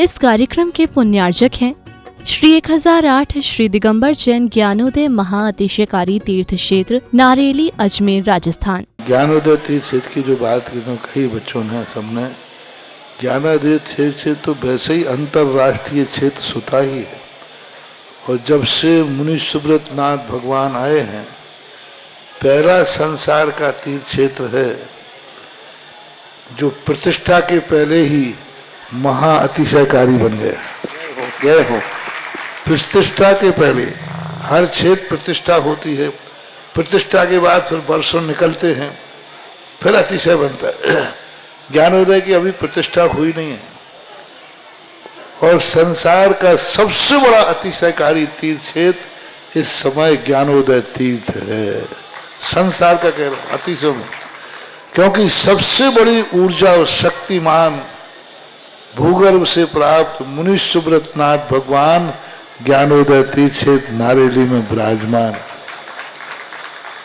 इस कार्यक्रम के पुण्यार्जक हैं श्री 1008 श्री दिगंबर जैन ज्ञानोदय महाअतिशयकारी तीर्थ क्षेत्र नारेली अजमेर राजस्थान। ज्ञानोदय तीर्थ क्षेत्र की जो बात की तो कई बच्चों ने सबने ज्ञानोदय तीर्थ क्षेत्र तो वैसे ही अंतर्राष्ट्रीय क्षेत्र सुता ही है। और जब से मुनि सुब्रत नाथ भगवान आए हैं, पहला संसार का तीर्थ क्षेत्र है जो प्रतिष्ठा के पहले ही महाअतिशयकारी बन गया। जय हो। प्रतिष्ठा के पहले हर क्षेत्र प्रतिष्ठा होती है, प्रतिष्ठा के बाद फिर वर्षों निकलते हैं, फिर अतिशय बनता है। ज्ञानोदय की अभी प्रतिष्ठा हुई नहीं है। और संसार का सबसे बड़ा अतिशयकारी तीर्थ क्षेत्र इस समय ज्ञानोदय तीर्थ है। संसार का कह रहा हूं अतिशय में, क्योंकि सबसे बड़ी ऊर्जा और शक्तिमान भूगर्भ से प्राप्त मुनि सुब्रत नाथ भगवान ज्ञानोदय तीर्थ क्षेत्र नारेली में विराजमान।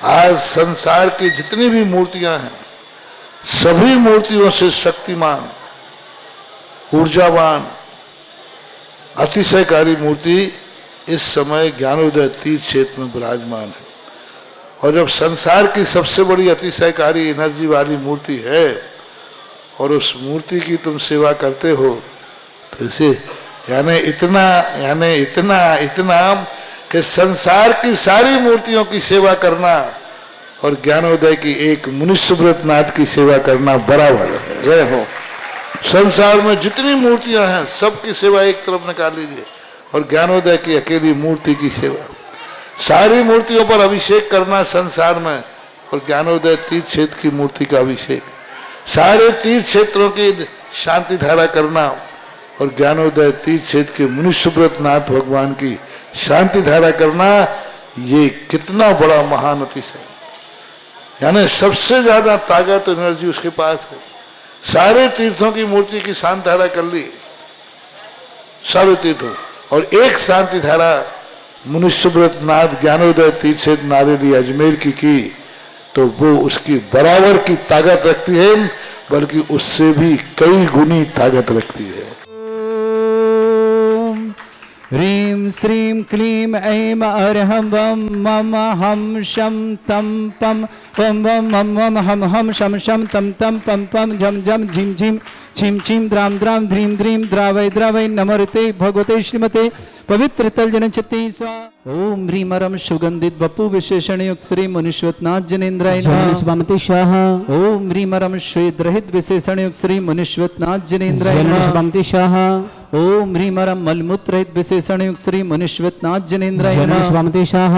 आज संसार की जितनी भी मूर्तियां हैं, सभी मूर्तियों से शक्तिमान, ऊर्जावान, अतिशयकारी मूर्ति इस समय ज्ञानोदय तीर्थ क्षेत्र में विराजमान है। और जब संसार की सबसे बड़ी अतिशयकारी एनर्जी वाली मूर्ति है और उस मूर्ति की तुम सेवा करते हो, तो इसे यानी इतना कि संसार की सारी मूर्तियों की सेवा करना और ज्ञानोदय की एक मुनि सुब्रत नाथ की सेवा करना बराबर है। जय हो। संसार में जितनी मूर्तियां हैं सबकी सेवा एक तरफ निकाल लीजिए और ज्ञानोदय की अकेली मूर्ति की सेवा। सारी मूर्तियों पर अभिषेक करना संसार में और ज्ञानोदय तीर्थ क्षेत्र की मूर्ति का अभिषेक, सारे तीर्थ क्षेत्रों की शांति धारा करना और ज्ञानोदय तीर्थ क्षेत्र के मुनि सुब्रत नाथ भगवान की शांति धारा करना, ये कितना बड़ा महान अतिशय। यानी सबसे ज्यादा ताकत एनर्जी उसके पास है। सारे तीर्थों की मूर्ति की शांति धारा कर ली, सारे तीर्थों, और एक शांति धारा मुनि सुब्रत नाथ ज्ञानोदय तीर्थ क्षेत्र नारेली अजमेर की तो वो उसकी बराबर की ताकत रखती है, बल्कि उससे भी कई गुनी ताकत रखती है। ह्रीं श्रीं क्लीं ऐं अरहं वं मम हम शं तं पं पं वं मम मम हम हम शं शं तं तं पं पं झं झं झिं झिं छिं छिं द्रां द्रां ध्रीं ध्रीं द्रावै द्रावै नमोते भगवते श्रीमते पवित्र तलजन चित्ते स्वा। ओम ह्रीं रम सुगंधित बपु विशेषण युक्त श्री मुनीश्वत नाथ जनेन्द्राय नमः शाह। ओम ह्रीं रम श्वेत रहित विशेषण युक्त श्री मुनीश्वत नाथ जनेन्द्राय नमः शाह। ओम ह्रीं रम मलमूत्र रहित विशेषण युक्त श्री मुनीश्वत नाथ जनेन्द्राय नमः शाह।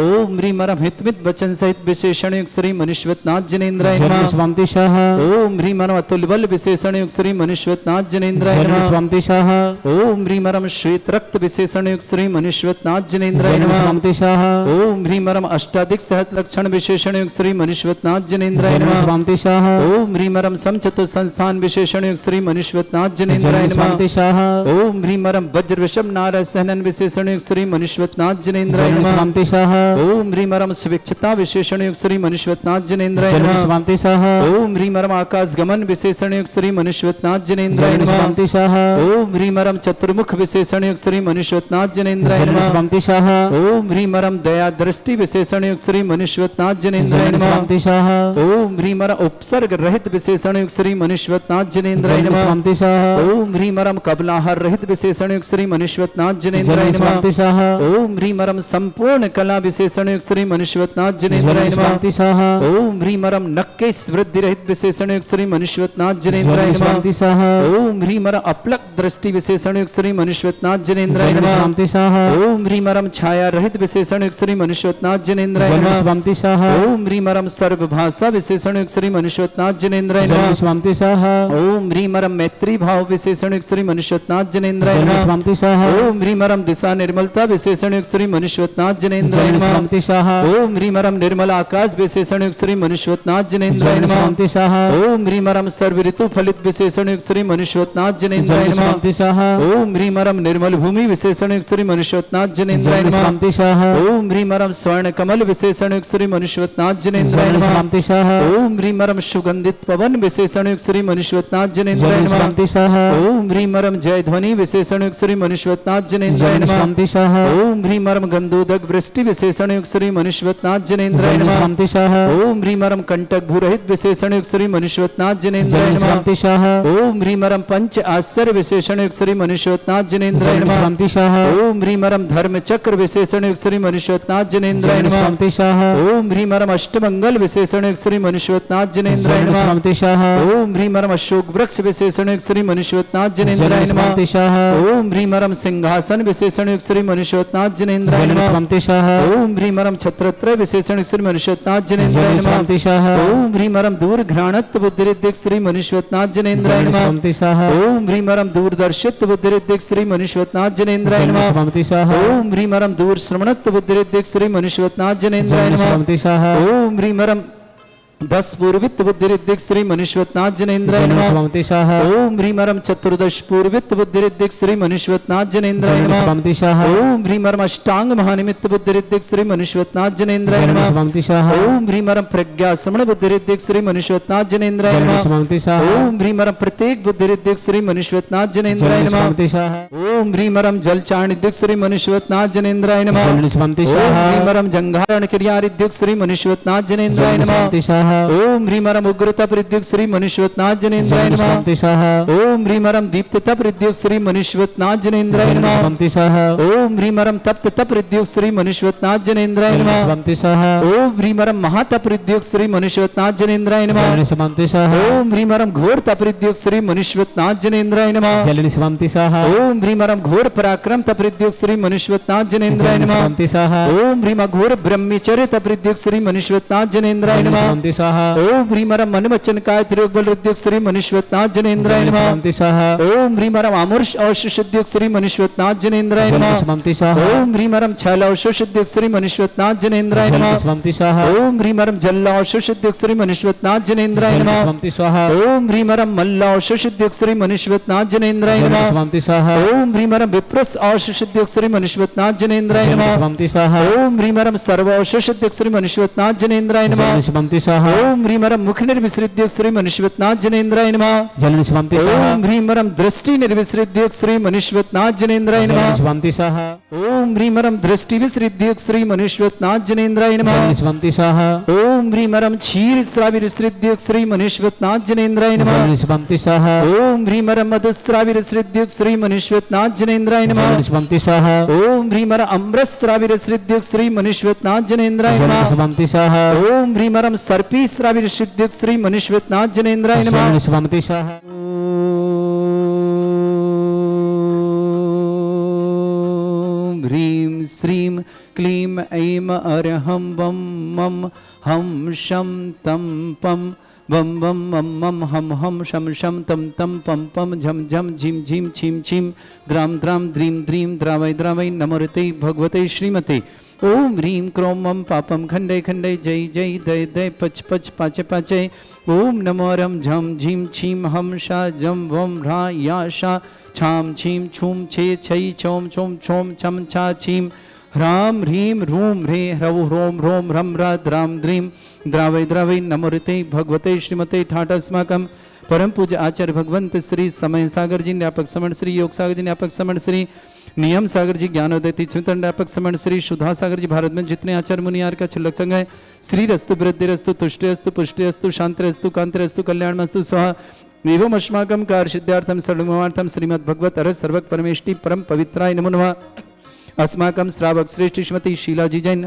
ओम ह्रीं रम हितमित वचन सहित विशेषण युक्त श्री मुनीश्वत नाथ जनेन्द्राय नमः शाह। ओम ह्रीं रम अतुल बल विशेषण युक्त श्री मुनीश्वत नाथ जनेन्द्राय नमः शाह। ओम ह्रीं रम श्वेत रक्त विशेषण युक्त श्री मुनीश्वत नाथ जनेन्द्राय नमः शाह। ओम ह्रीं रम अष्टाधिक सहत लक्षण विशेषण युक्त श्री मुनीश्वत नाथ जनेन्द्राय नमः शाह। ओम ह्रीं रम समचतुर संस्थान विशेषण युक्त श्री मुनीश्वत नाथ जनेन्द्राय नमः शाह। ओम ह्रीं रम वज्र विषम नारद सहनन विशेषण युक्त श्री मुनीश्वत नाथ जनेन्द्राय नमः शाह। ओम ह्रीं रम स्विक्षता विशेषण युक्त श्री मुनीश्वत नाथ जनेन्द्राय नमः शाह। ओम ह्रीं रम आकाश गमन विशेषण युक्त श्री मुनीश्वत नाथ जनेन्द्राय नमः शाह। ओम ह्रीं रम चतुर्मुख विशेषण युक्त श्री मुनीश्वत नाथ जनेन्द्राय नमः शाह। ओम ह्रीं रम दया दृष्टि विशेषण युक्त श्री मुनीश्वत नाथ जनेन्द्राय नमः शाह। ओम ह्रीं रम उपसर्ग रहित विशेषण युक्त श्री मुनीश्वत नाथ जनेन्द्राय नमः शाह। ओम ह्रीं रम कबलाहार रहित विशेषण युक्त श्री मुनीश्वत नाथ जनेन्द्राय नमः शाह। ओम ह्रीं रम संपूर्ण कला विशेषण युक्त श्री मुनीश्वत नाथ जनेन्द्राय नमः शाह। ओम ह्रीं रम नक्केश वृद्धि रहित विशेषण युक्त श्री मुनीश्वत नाथ जनेन्द्राय नमः शाह। ओम ह्रीं रम अपलक दृष्टि विशेषण युक्त श्री मुनीश्वत नाथ जनेन्द्राय नमः शाह। ओम ह्रीं रम छाया रहित विशेषण युक्त श्री मुनीश्वत नाथ जनेन्द्राय नमः शाह। ओम ह्रीं रम सर्वभाषा विशेषण युक्त श्री मुनीश्वत नाथ जनेन्द्राय नमः शाह। ओम ह्रीं रम मैत्री भाव विशेषण युक्त श्री मुनीश्वत नाथ जनेन्द्राय नमः शाह। ओम ह्रीं रम दिशा निर्मलता विशेषण युक्त श्री मुनीश्वत नाथ जनेन्द्राय नमः शाह। ओम ह्रीं रम निर्मल आकाश विशेषण युक्त श्री मुनीश्वत नाथ जनेन्द्राय नमः शाह। ओम ह्रीं रम सर्व ऋतु फलित विशेषण युक्त श्री मुनीश्वत नाथ जनेन्द्राय नमः शाह। ओम ह्रीं रम निर्मल भूमि विशेषण युक्त श्री मुनीश्वत नाथ जनेन्द्राय नमः शाह। ओम ह्रीं रम स्वर्ण कमल विशेषण युक्त श्री मुनीश्वत नाथ जनेन्द्राय नमः शाह। ओम ह्रीं रम सुगंधित पवन विशेषण युक्त श्री मुनीश्वत नाथ जनेन्द्राय नमः शाह। ओम ह्रीं रम जय जय ध्वनि विशेषण युक्त श्री मनुष्यवतनाथ जनेन्द्राय जय नमः। शांतिशाह ओम ह्रीं मरम गंधोदक वृष्टि विशेषण युक्त श्री मनुष्यवतनाथ जनेन्द्राय जय नमः। शांतिशाह ओम ह्रीं मरम कंटक भूरहित विशेषण युक्त श्री मनुष्यवतनाथ जनेन्द्राय जय नमः। शांतिशाह ओम ह्रीं मरम पंच आश्चर्य विशेषण युक्त श्री मनुष्यवतनाथ जनेन्द्राय जय नमः। शांतिशाह ओम ह्रीं मरम धर्म चक्र विशेषण युक्त श्री मनुष्यवतनाथ जनेन्द्राय जय नमः। शांतिशाह ओम ह्रीं मरम अष्टमंगल विशेषण युक्त श्री मनुष्यवतनाथ जनेन्द्राय जय नमः। शांतिशाह ओम ह्रीं मरम अशोक वृक्ष विशेषण युक्त श्री मनुष्यवतनाथ जनेन्द्राय जय नमः। शांतिशाह ओम ह्रीं मरम सिंहासन विशेषण युक्त श्री मनुष्यवतनाथ जनेन्द्राय जय नमः। शांतिशाह ओम ह्रीं मरम छत्रत्र विशेषण युक्त श्री मनुष्यवतनाथ जनेन्द्राय जय नमः। शांतिशाह ओम ह्रीं मरम दूर घ्राणत्व बुद्धिरिद्धिक श्री मनुष्यवतनाथ जनेन्द्राय जय नमः। शांतिशाह ओम ह्रीं मरम दूरदर्शित्व बुद्धिरिद्धिक श्री मनुष्यवतनाथ जनेन्द्राय जय नमः। शांतिशाह ओम ह्रीं मरम दूर श्रवणत्व बुद्धिरिद्धिक श्री मनुष्यवतनाथ जनेन्द्राय जय नमः। शांतिशाह ओम ह्रीं मरम 10 पूर्वित बुद्धिरिद्धिक श्री मनुष्यवतनाथ जनेन्द्राय जय नमः। शांतिशाह ओम ह्रीं मरम 14 पूर्वित बुद्धिरिद्धिक श्री मनुष्यवतनाथ जनेन्द्राय जय नमः। शांतिशाह ओम ह्रीं मरम अष्टांग महानिमित्त बुद्धिरिद्धिक श्री मनुष्यवतनाथ जनेन्द्राय जय नमः। शांतिशाह ओम ह्रीं मरम प्रज्ञा समण बुद्धिरिद्धिक श्री मनुष्यवतनाथ जनेन्द्राय जय नमः। शांतिशाह ओम ह्रीं मरम प्रत्येक बुद्धिरिद्धिक श्री मनुष्यवतनाथ जनेन्द्राय जय नमः। शांतिशाह ओम ह्रीं मरम जल चाणिद्युक श्री मनुष्यवतनाथ जनेन्द्राय नमः। जय ओम शांतिशाह ह्रीं मरम जंघारण क्रियारिद्युक श्री मनुष्यवतनाथ जनेन्द्राय जय नमः। शांतिशाह ओम ह्रीं मरम उग्रता प्रद्युक श्री मनुष्यवतनाथ जनेन्द्राय जय नमः। शांतिशाह ओम ह्रीं मरम दीप्तता प्रद्युक श्री मनुष्यवतनाथ जनेन्द्राय जय नमः। शांतिशाह ओम ह्रीं मरम तप्तता प्रद्युक श्री मनुष्यवतनाथ जनेन्द्राय जय नमः। शांतिशाह ओम ह्रीं मरम महातप प्रद्युक श्री मनुष्यवतनाथ जनेन्द्राय नमः। जय शांतिशाह ओम ह्रीं मरम घोर तपरिद्युक श्री मनुष्यवतनाथ जनेन्द्राय नमः। जय शांतिशाह ओम ह्रीं मरम घोर पराक्रम तपरिद्युक श्री मनुष्यवतनाथ जनेन्द्राय जय नमः। शांतिशाह ओम ह्रीं घोर ब्रह्मचर्य तपरिद्युक श्री मनुष्यवतनाथ जनेन्द्राय जय नमः। शांतिशाह ओम ह्रीं मरम मन वचन काय त्रियोग बल रुद्युक श्री मनुष्यवतनाथ जनेन्द्राय जय नमः। शांतिशाह ओम ह्रीं मरम अमृष औषुद्युक श्री मनुष्यवतनाथ जनेन्द्राय जय नमः। शांतिशाह ओम ह्रीं मरम छल औषुद्युक श्री मनुष्यवतनाथ जनेन्द्राय जय नमः। शांतिशाह ओम ह्रीं मरम जल औषुद्युक श्री मनुष्यवतनाथ जनेन्द्राय जय नमः। शांतिशाह ओम ह्रीं मरम मल्ल औषुद्युक श्री मनुष्यवतनाथ जनेन्द्राय जय नमः। शांतिशाह ओम ह्रीं मरम विप्रस औषुद्युक श्री मनुष्यवतनाथ जनेन्द्राय जय नमः। शांतिशाह ओम ह्रीं मरम सर्व औषुद्युक श्री मनुष्यवतनाथ जनेन्द्राय नमः। जय शांतिशाह ओम ह्रीं मरम मुख निर्विसृद्युक श्री मनुष्यवतनाथ जनेन्द्राय नमः। जय शांतिशाह ओम ह्रीं मरम दृष्टि निर्विसृद्युक श्री मनुष्यवतनाथ जनेन्द्राय जय नमः। शांतिशाह ओम ह्रीं मरम दृष्टि विसृद्युक श्री मनुष्यवतनाथ जनेन्द्राय नमः। जय शांतिशाह ओम ह्रीं मरम क्षीर श्राविर विसृद्युक श्री मनुष्यवतनाथ जनेन्द्राय नमः। जय शांतिशाह ओम ह्रीं मरम मधुस्राविर विसृद्युक श्री मनुष्यवतनाथ जनेन्द्राय नमः। जय शांतिशाह ओम ह्रीं मरम अमृतस्राविर विसृद्युक श्री मनुष्यवतनाथ जनेन्द्राय जय नमः। शांतिशाह ओम ह्रीं मरम सर्पी श्राविर विसृद्युक श्री मनुष्यवतनाथ जनेन्द्राय नमः। जय शांतिशाह ओम ह्रीं श्रीं क्लीं ऐं अरहं वं मं हं शं तं पं वं वं मं मं हं हं शं शं तं तं पं पं झं झं झिं झिं छिं छिं द्रां द्रां द्रीं द्रीं द्रावै द्रावै नमोते भगवते श्रीमते। ओम ह्रीं क्रों मं पापं खण्डै खण्डै जय जय दय दय पच पच पाचे पाचे। ओम नमो रं झं झीं छीं हं शा जं वं ह्रा या शा छां छीं छूं छे छै छौं छौं छौं छं छा छीं ह्रां ह्रीं ह्रूं ह्रे ह्रौ ह्रों ह्रों ह्रं ह्रा द्रां द्रीं द्रावै द्रावै नमोते भगवते श्रीमते ठाठ अस्माकं परम पूज्य आचार्य भगवंत श्री समय सागर जी न्यापक समण श्री योग सागर जी न्यापक समण श्री नियम सागर जी ज्ञानोदय चिंतन न्यापक समण श्री सुधा सागर जी भारत में जितने आचार्य मुनियार का छुल्लक संग है श्री रस्तु वृद्धि रस्तु तुष्टि अस्तु पुष्टि अस्तु शांति रस्तु कांति रस्तु कल्याण मस्तु स्वाहा एवं अस्माकं कार्य सिद्धार्थम सर्वमार्थम श्रीमद् भगवत अरस सर्वक परमेष्टि परम पवित्राय नमो नमः। अस्माकं श्रावक श्रेष्ठ श्रीमती शीला जी जैन,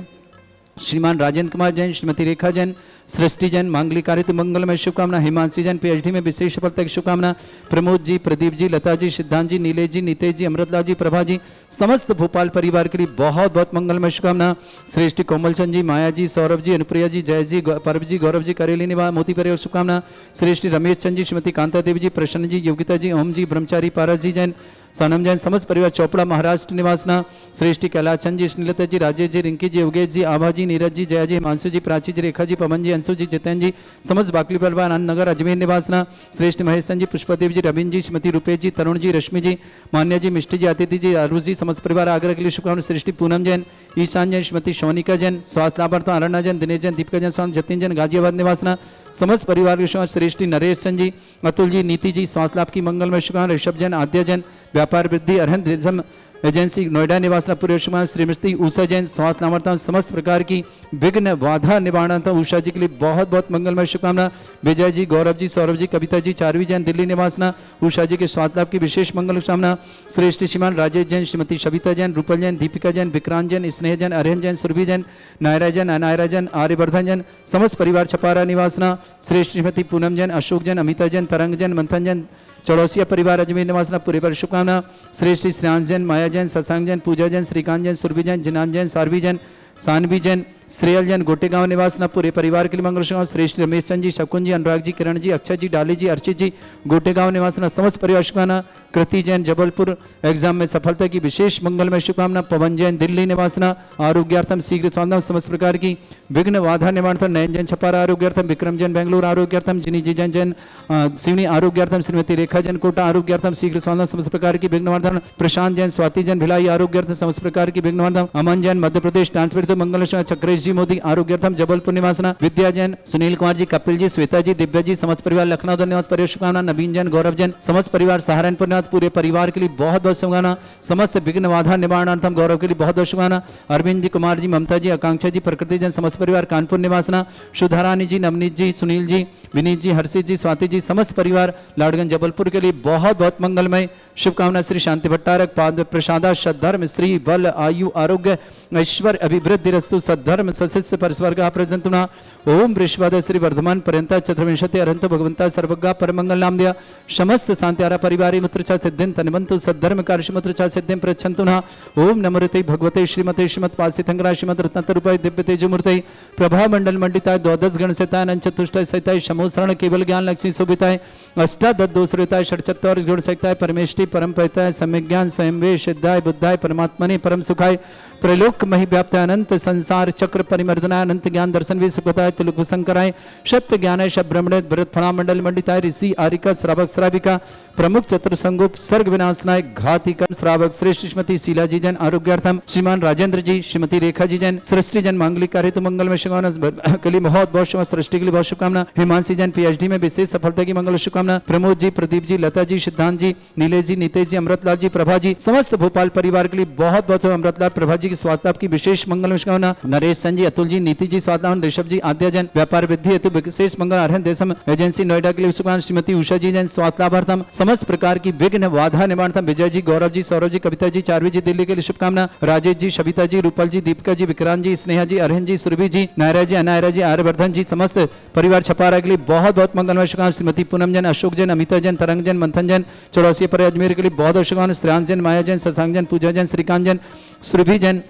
श्रीमान राजेंद्र कुमार जैन, श्रीमती रेखा जैन, सृष्टि जैन, मांगलिक कार्य मंगलमय शुभकामना, हिमांशी जैन पीएचडी में विशेष फल तक शुभकामना, प्रमोद जी, प्रदीप जी, लता जी, सिद्धांत जी, नीलेश जी, नितेश जी, अमृतलाल जी, प्रभा जी, समस्त भोपाल परिवार के लिए बहुत बहुत मंगलमय शुभकामना। श्रेष्ठ कोमलचंद जी, माया जी, सौरभ जी, अनुप्रिया जी, जय जी, परब जी, गौरव जी, करेली निवास मोती परिवार शुभकामना। श्रेष्ठ रमेश चंद जी, श्रीमती कांता देवी जी, प्रसन्न जी, योगिता जी, ओम जी, ब्रह्मचारी, पारस जी जैन, सनम जैन, समस्त परिवार चोपड़ा महाराष्ट्र निवासना। श्रेष्ठी कैलाश चंद जी, स्नेलता जी, राजेश जी, रिंकी जी, योगेश जी, आभा जी, नीरज जी, जया जी, हिमांशु जी, प्राची जी, रेखा जी, पवन जी, अंशु जी, जितेंद्र जी, समस्त बाकली परिवार आनंद नगर अजमेर निवासना, श्रेष्ठ महेश जी, पुष्पदेव जी, रविंद्र जी, श्रीमती रुपेश जी, तरुण जी, रश्मि जी, मान्या जी, मिष्टी जी, अतिथि जी, अरुण जी, समस्त परिवार आगरा के लिए शुभकामनाएं। सृष्टि पूनम जैन, ईशान जैन, श्रीमती सोनिका जैन, स्वास्थ्य लाभार्थी अरणा जैन, दिनेश जैन, दीपिका जैन, स्वामी जतिन जैन, गाजियाबाद निवासना, समस्त परिवार के शुभकामनाएं। श्रेष्ठी नरेश चंद जी, अतुल जी, नीति जी, स्वास्थ्य लाभ की मंगलमय शुभकामनाएं। ऋषभ जैन, आद्य जैन, व्यापार वृद्धि, अरहंत एजेंसी नोएडा निवासना पूर्व शुभकामनाएं। श्रीमती उषा जैन, स्वास्थ्य लाभार्थी समस्त प्रकार की विघ्न बाधा निवारण उषा जी के लिए बहुत बहुत मंगलमय शुभकामना। विजय जी, गौरव जी, सौरभ जी, कविता जी, चारवी जैन, दिल्ली निवासना, उषा जी के स्वास्थ्य लाभ की विशेष मंगल शुभकामना। श्रेष्ठ श्रीमान राजेश जैन, श्रीमती सविता जैन, रूपल जैन, दीपिका जैन, विक्रांत जैन, स्नेह जैन, अरहन जैन, सुरभि जैन, नायरा जैन, अनायरा जैन, आर्यवर्धन जैन, समस्त परिवार छपारा निवासना। श्रेष्ठ श्रीमती पूनम जैन, अशोक जैन, अमिता जैन, तरंग जैन, मंथन जैन, चौड़सिया परिवार अजमेर निवासना पूरे पर शुभकामना। श्रेष्ठ श्रेयांश जैन, माया जैन, शशांक जैन, पूजा जैन, श्रीकांत जैन, सुरभि जैन, जिनान जैन, सारवी जैन, सानवी जैन, श्रेयल जैन, गोटेगांव निवासना पूरे परिवार के लिए मंगल शुभकामनाएं। श्रेष्ठ रमेश चंद जी, शकुन जी, अनुराग जी, किरण जी, अक्षय जी, डाली जी, अर्चित जी, गोटेगांव निवासना, समस्त परिवार शुभकामना। कृति जैन, जबलपुर एग्जाम में सफलता की विशेष मंगलमय शुभकामना। पवन जैन, दिल्ली निवासना, आरोग्यार्थम शीघ्र स्वास्थ्य समस्त प्रकार की विघ्न बाधा निवारण। नयन जैन, छपारा आरोग्यार्थम। विक्रम जैन, बेंगलुरु आरोग्यार्थम। जिनी जी जैन सिवनी आरोग्यार्थम। श्रीमती रेखा जैन, कोटा आरोग्यार्थम शीघ्र स्वास्थ्य समस्त प्रकार की विघ्न निवारण। प्रशांत जैन, स्वाति जैन, भिलाई आरोग्यार्थम समस्त प्रकार की विघ्न निवारण। अमन जैन, मध्य प्रदेश ट्रांसफर तो मंगल। चक्रेश जी मोदी आरोग्यार्थम, जबलपुर निवासना। विद्या जैन, सुनील कुमार जी, कपिल जी, श्वेता जी, दिव्या जी, समस्त परिवार लखनऊ धन्यवाद परिवार शुभकामना। नवीन जैन, गौरव जैन, समस्त परिवार सहारनपुर निवास पूरे परिवार के लिए बहुत बहुत शुभकामना। समस्त विघ्न बाधा निवारणार्थम गौरव के लिए बहुत बहुत शुभकामना। अरविंद जी, कुमार जी, ममता जी, आकांक्षा जी, प्रकृति जैन, समस्त परिवार कानपुर निवासना। सुधारानी जी, नवनीत जी, सुनील जी, विनीत जी, हर्षित जी, स्वाति जी, समस्त परिवार लाडगंज जबलपुर के लिए बहुत बहुत मंगलमय शुभकामना। श्री शांति भट्टारक पाद प्रसादा सद्धर्म श्री बल आयु आरोग्य ऐश्वर्य अभिवृद्धि रस्तु सद्धर्म सशिष्य परस्वर का प्रजंतुना। ओम वृषवाद श्री वर्धमान पर्यंता चतुर्विंशति अरंतो भगवंता सर्वज्ञा परमंगल नाम दिया। समस्त शांत्यारा परिवारी मुत्रचा सिद्धिं तन्वंतु सद्धर्म कार्यमुत्रचा सिद्धिं प्रच्छन्तुना। ओम नमोते भगवते श्रीमते श्रीमत् पासिथंगरा श्रीमद रत्नतरूपाय दिव्य तेजमूर्ते प्रभा मंडल मंडिताय द्वादश गण सहिताय अनंत चतुष्टय सहिताय समोसरण केवल ज्ञान लक्ष्मी सुभिताय अष्टादश दोषरिताय षट्चत्वार गुण सहिताय परमेष्टि परम पैताय सम्यक ज्ञान स्वयं वे सिद्धाय बुद्धाय परमात्मने परम सुखाय त्रैलोक मही व्याप्त अनंत संसार चक्र परिमर्दनाय अनंत ज्ञान दर्शन भी सुखताय तिलुक शंकराय सत्य ज्ञानाय शब ब्रह्मणे भरत फणा मंडल मंडिताय ऋषि आरिका श्रावक श्राविका प्रमुख चतुर्संगोप सर्ग विनाशनाय घातिका श्रावक श्रेष्ठ श्रीमती शीला जी जैन आरोग्यार्थम। श्रीमान राजेंद्र जी, श्रीमती रेखा जी जैन, सृष्टि जैन मांगलिक कार्य तो मंगल में शुभकामना के लिए बहुत बहुत शुभ। सृष्टि के लिए बहुत शुभकामना। हिमांशी जैन पीएचडी में विशेष सफलता की मंगल शुभकामना। प्रमोद जी, प्रदीप जी, लता जी, सिद्धांत जी, नीलेश जी, नितेश जी, अमृतलाल जी, प्रभा जी, समस्त भोपाल परिवार के लिए बहुत बहुत अमृतलाल प्रभा जी की स्वास्थ्य की विशेष मंगल शुभकामना। नरेश चंद जी, अतुल जी, नीति जी, स्वास्थ्य ऋषभ जी, आद्या जैन, व्यापार वृद्धि हेतु विशेष मंगल। अरहन देशम एजेंसी नोएडा के लिए शुभकामना। श्रीमती उषा जी जैन, स्वास्थ्य लाभार्थम समस्त प्रकार की विघ्न बाधा निवारणार्थम। विजय जी, गौरव जी, सौरभ जी, कविता जी, चारवी जी, दिल्ली के लिए शुभकामना। राजेश जी, सविता जी, रूपल जी, दीपिका जी, विक्रांत जी, स्नेहा जी, अरहन जी, सुरभि जी, नायरा जी, अनायरा जी, आर्यवर्धन जी, समस्त परिवार छपारा के लिए बहुत बहुत मंगलमय शुभकामना। श्रीमती पूनम जैन, अशोक जैन, अमिता जैन, तरंग जैन, मंथन जैन, चौड़सिया पर अजमेर के लिए बहुत बहुत शुभकामना। श्रेयांश जैन, माया जैन, शशांक जैन, पूजा जैन, श्रीकांत जैन, सुरभि जैन,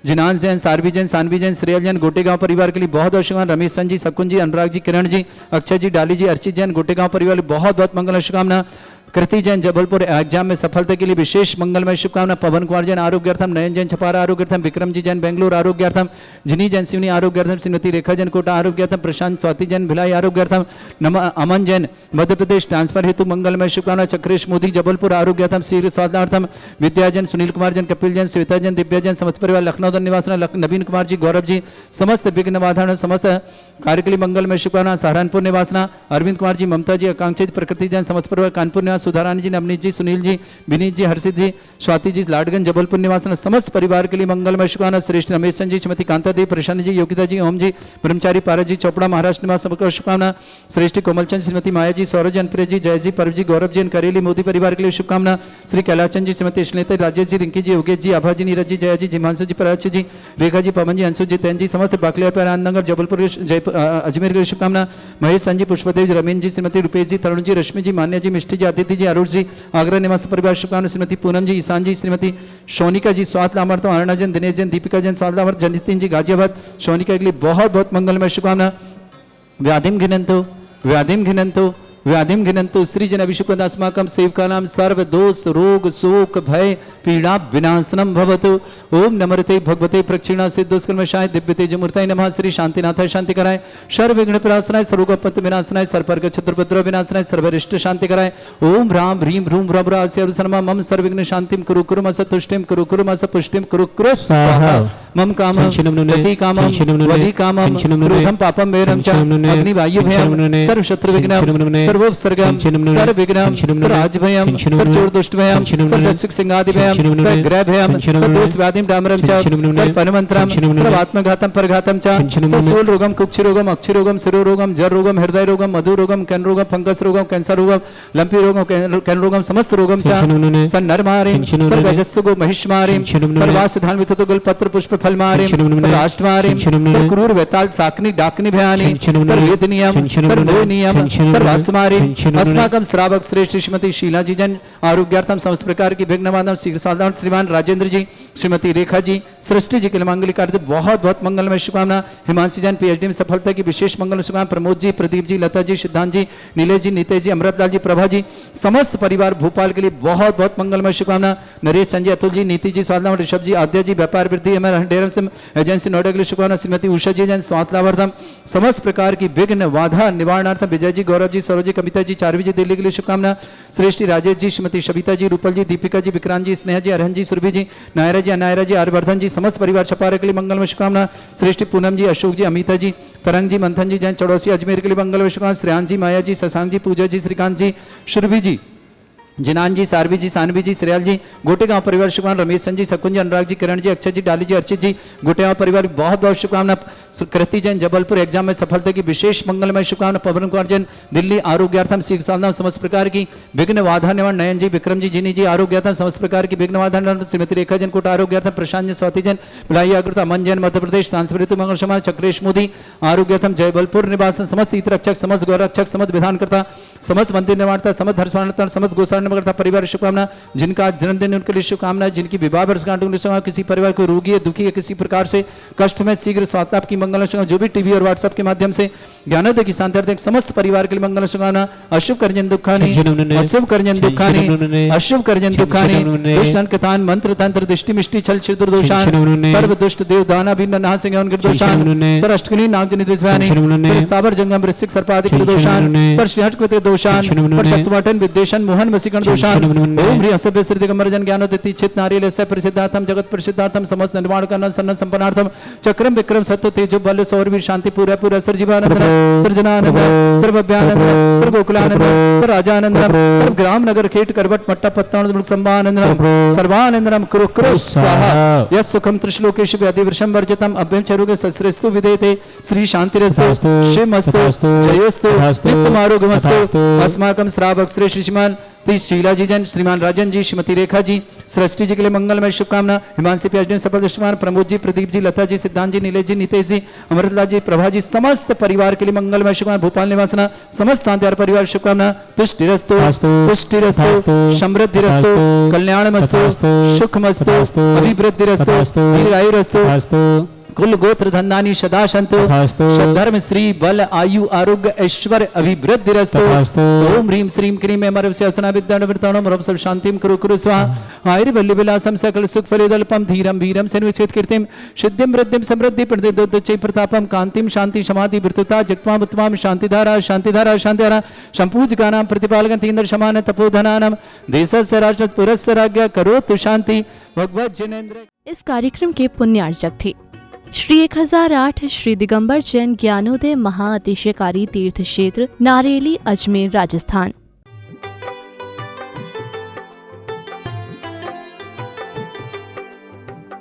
जिनान जैन, सारवी जैन, सानवी जैन, श्रेयल जैन, गोटेगांव परिवार के लिए बहुत बहुत शुभकामना। रमेश चंद जी, शकुन जी, अनुराग जी, किरण जी, अक्षय जी, डाली जी, अर्चित जैन, गोटेगांव परिवार के लिए बहुत बहुत मंगल शुभकामना। कृति जैन, जबलपुर एग्जाम में सफलता के लिए विशेष मंगलमय शुभकामना। पवन कुमार जैन आरोग्यार्थम। नयन जैन, छपारा आरोग्यार्थम। विक्रम जी जैन, बेंगलुरु आरोग्यार्थम। जिनी जैन, सिवनी आरोग्यार्थम। श्रीमती रेखा जैन, कोटा आरोग्यार्थम। प्रशांत, स्वाति जैन, भिलाई आरोग्यार्थम। अमन जैन, मध्य प्रदेश ट्रांसफर हेतु मंगलमय शुभकामना। चक्रेश मोदी, जबलपुर आरोग्यार्थम शीघ्र स्वास्थ्यार्थम। विद्या जैन, सुनील कुमार जैन, कपिल जैन, श्वेता जैन, दिव्या जैन, समस्त परिवार लखनऊ निवास। नवीन कुमार जी, गौरव जी, समस्त विघ्न बाधा समस्त कार्य के लिए मंगलमय शुभकामना। सहारनपुर निवासना। अरविंद कुमार जी, ममता जी, आकांक्षा जी, प्रकृति जैन, समस्त परिवार कानपुर निवास। सुधारानी जी, नवनीत जी, सुनील जी, विनीत जी, हर्षित जी, स्वाति जी, लाडगंज जबलपुर निवासन समस्त परिवार के लिए मंगलमय शुभकामना। श्रेष्ठ रमेश चंद जी, श्रीमती कांता देवी, प्रशांत जी, योगिता जी, ओम जी, ब्रह्मचारी पारस जी, चोपड़ा महाराष्ट्र निवास सबको शुभकामना। श्रेष्ठ कोमलचंद, श्रीमती माया जी, सौरभ जी, अनप्रिय जी, जय जी, परव जी, गौरव जी, करेली मोदी परिवार के लिए शुभकामना। श्री कैलाचंद जी, श्रीमती श्लेता, राजेश जी, रिंकी जी, योगेश जी, आभा जी, नीरज जी, जया जी, जिमांशु जी, पराच जी, रेखा जी, पवन जी, अंशु जी, तैन जी, समस्त बाकलिया पर आनंदनगर जबलपुर जयपुर अजमेर के लिए शुभकामना। महेश संजी, पुष्पदेव जी, रमीन जी, श्रीमती रुपेश जी, तरुण जी, रश्मि जी, मान्या जी, मिष्टी जी, अतिथि जी, अरुण जी, आगरा निवास परिवार शुभकामना। श्रीमती पूनम जी, ईशान जी, श्रीमती सोनिका जी, स्वास्थ्य लाभार्थी अरुणा जैन, दिनेश जैन, दीपिका जैन, स्वास्थ्य लाभार्थी जनितिन जी, गाजियाबाद। सोनिका के लिए बहुत बहुत मंगलमय शुभकामना। व्याधिम घिनंतो व्याधिम घिनंतु सृजन अभिषुकं अस्माकं सेवकानां सर्व दोष रोग शोक भय पीड़ा विनाशनम भवतु। ओम नमस्ते भगवते प्रक्षिणा सिद्धोस्कर्मशाय दिव्य तेजमूर्तये नमः। श्री शांतिनाथाय शांति कराय, सर्व विघ्न प्रणाशनाय, सर्वोपत्ति विनाशनाय, सर्पर्ग क्षत्रपद्र विनाशनाय, सर्वरिष्ट शांति कराय। ओम ह्राम ह्रीम ह्रूम ह्रभ्रास्यरुसनमा मम सर्वविघ्न शांतिम कुरु कुरु मस तुष्टिम कुरु कुरु मस पुष्टिम कुरु कुरु स्वाहा। मम कामं यति कामं वदि कामं क्रोधं पापं वैरं च अग्नि वायु भयं सर्व शत्रु विघ्नं सर्वोपसर्गं सर्व विघ्नं सर्व राजभयं सर्व चोर दुष्ट भयं सर्व शत्रुक सिंहादि भयं सर्व ग्रह भयं सर्व दोष व्याधिं डामरं च सर्व परमंत्रं सर्व आत्मघातं परघातं च सर्व स्थूल रोगं कुक्षि रोगं अक्षि रोगं शिरो रोगं जर रोगं हृदय रोगं मधु रोगं कैन रोगं फंगस रोगं कैंसर रोगं लंपी रोगं कैन रोगं समस्त रोगं च सन नरमारिं सर्व गजस्सुगो महिष्मारिं सर्वासधान विततो गलपत्र पुष्प फलमारिं सर्वाष्टमारिं सर्व क्रूर वेताल साकनी डाकनी भयानी सर्व वेदनियम सर्व मोहनियम सर्व अस्मारिं अस्माकं श्रावक श्रेष्ठ श्रीमती शीला जी जन आरोग्यार्थम समस्त प्रकार की विघ्नवादन शीघ्र साधन श्रीमान राजेंद्र जी श्रीमती रेखा जी सृष्टि जी के लिए मंगल कार्य बहुत बहुत मंगलमय शुभकामना। हिमांशी जन पीएचडी में सफलता की विशेष मंगल शुभकामना। प्रमोद जी प्रदीप जी लता जी सिद्धांत जी नीलेश जी नीतेश जी अमृतलाल जी प्रभा जी समस्त परिवार भोपाल के लिए बहुत बहुत मंगलमय शुभकामना। नरेश संजय अतुल जी नीति जी स्वादलाम ऋषभ जी आद्या जी व्यापार वृद्धि डेरम से एजेंसी नोएडा के लिए शुभकामना। श्रीमती उषा जी जन स्वास्थ्यवर्धन समस्त प्रकार की विघ्न बाधा निवारणार्थ विजय जी गौरव जी सौरभ जी कविता जी चारवी जी दिल्ली के लिए शुभकामना। श्रेष्ठी राजेश जी श्रीमती सविता जी रूपल जी दीपिका जी विक्रांत जी स्नेहा जी अरहन जी सुरभि जी नायरा जी अनायरा जी आर्यवर्धन जी समस्त परिवार छपारे के लिए मंगलमय शुभकामना। श्रेष्ठी पूनम जी अशोक जी अमिता जी तरंग जी मंथन जी जैन चौड़ौसी अजमेर के लिए मंगलमय शुभकामना। श्रेयान जी माया जी शशांक जी पूजा जी श्रीकांत जी सुरभि जी जिनान जी सारवी जी सानवी जी श्रेयाल जी गोटेगांव परिवार शुभकामना। रमेश जी सकुंज अनुराग जी किरण जी अक्षय जी डाली जी अर्चित जी गोटेगांव परिवार बहुत बहुत शुभकामना। कृति जैन जबलपुर एग्जाम में सफलता की विशेष मंगलमय शुभकामना। पवन कुमार जैन दिल्ली आरोग्यार्थम शीघ्र साधना समस्त प्रकार की विघ्न बाधा निवारण। नयन जी विक्रम जी जिनी जी आरोग्यार्थम समस्त प्रकार की विघ्न बाधा निवारण। श्रीमती रेखा जैन कोटा आरोग्यार्थम प्रशांत जैन स्वाति जैन बिलाई आगृता अमन जैन मध्य प्रदेश ट्रांसफर ऋतु मंगल समाज। चक्रेश मोदी आरोग्यार्थम जयबलपुर निवास समस्त हित रक्षक समस्त गौरव रक्षक समस्त विधानकर्ता समस्त मंदिर निर्माणता समस्त हर्षवर्धन समस्त गोसारण परिवार शुभकामना। जिनका जन्मदिन उनके लिए शुभकामना। जिनकी विवाह वर्षगांठ उनके लिए किसी परिवार को रोगी है दुखी है किसी प्रकार से कष्ट में शीघ्र स्वास्थ्य लाभ की मंगल शुभकामना। जो भी टीवी और व्हाट्सएप के माध्यम से ज्ञानोदय की शांति समस्त परिवार के लिए मंगल शुभकामना। अशुभ कर्जन दुखानी अशुभ कर्जन दुखानी अशुभ कर्जन दुखानी दुष्टन कथान मंत्र तंत्र दृष्टि मिष्टि छल छिद्र दोषान सर्व दुष्ट देव दाना भिन्न नाह सिंह उनके दोषान सर अष्टकनी नागजनी द्विस्वानी स्थावर जंगम वृश्चिक सर्पादिक दोषान सर श्रीहट दोषान पर शत्रुवाटन विद्वेषण मोहन वसीकरण दोषान। ओम ह्री असभ्य श्री दिगंबर जन ज्ञानोदय चित नारियल से प्रसिद्धार्थम जगत प्रसिद्धार्थम समस्त निर्माण करना सन्न संपन्नार्थम चक्रम विक्रम सत्य तेजो बल सौरवीर शांति पूरा पूरा सर्जीवानंद सृजनानंद सर्वभ्यानंद सर्वगोकुलानंद सर्वराजानंदम सर्व ग्राम नगर खेट करवट मट्टा पत्तानंद संभानंदम सर्वानंदम कुरु कुरु स्वाहा। यस् सुखम त्रिश्लोकेश व्याधिवृषम वर्जितम अभ्यं चरुगे सस्रेस्तु विदेते श्री शांतिरस्तु श्रीमस्तु जयोस्तु नित्यम आरोग्यमस्तु। अस्माकं श्रावक श्रेष्ठ श्रीमान शीला जी जन श्रीमान राजन जी श्रीमती रेखा जी सृष्टि जी के लिए मंगलमय शुभकामना। हिमांशी पीएचडी सफल दृष्टिमान प्रमोद जी प्रदीप जी लता जी सिद्धांत जी नीलेश जी नीतेश जी अमृतलाल जी प्रभा जी समस्त परिवार के लिए मंगलमय शुभकामना। भोपाल निवासना समस्त शांति परिवार शुभकामना। तुष्टिरस्तु पुष्टिरस्तु समृद्धिरस्तु कल्याणमस्तु सुखमस्तु अभिवृद्धिरस्तु दीर्घायुरस्तु कुल गोत्र धन्दानी सदा संतु धर्म श्री बल आयु आरोग्य ऐश्वर्य अभिवृद्धिरस्तु। ओम ह्रीम श्रीम क्रीम अमरवस्यासना विद्यानवृताणम रव सब शांतिम कुरु कुरु स्वाहा। आयुर्वल्ली विलासम सकल सुख फलेदल्पम धीरम वीरम सन्विच्छेद कीर्तिम सिद्धिम वृद्धिम समृद्धि प्रतिदोच्चै प्रतापम कांतिम शांति समाधि वृत्तता जगत्वाम उत्तमाम शांतिधारा शांतिधारा शांतिधारा संपूजकानां प्रतिपालकं तीन्द्र समान तपोधनानां देशस्य राष्ट्र पुरस्य राज्ञ करोतु शांति भगवत जिनेन्द्र। इस कार्यक्रम के पुण्यार्चक थे श्री 1008 श्री दिगंबर जैन ज्ञानोदय महाअतिशयकारी तीर्थ क्षेत्र नारेली अजमेर राजस्थान।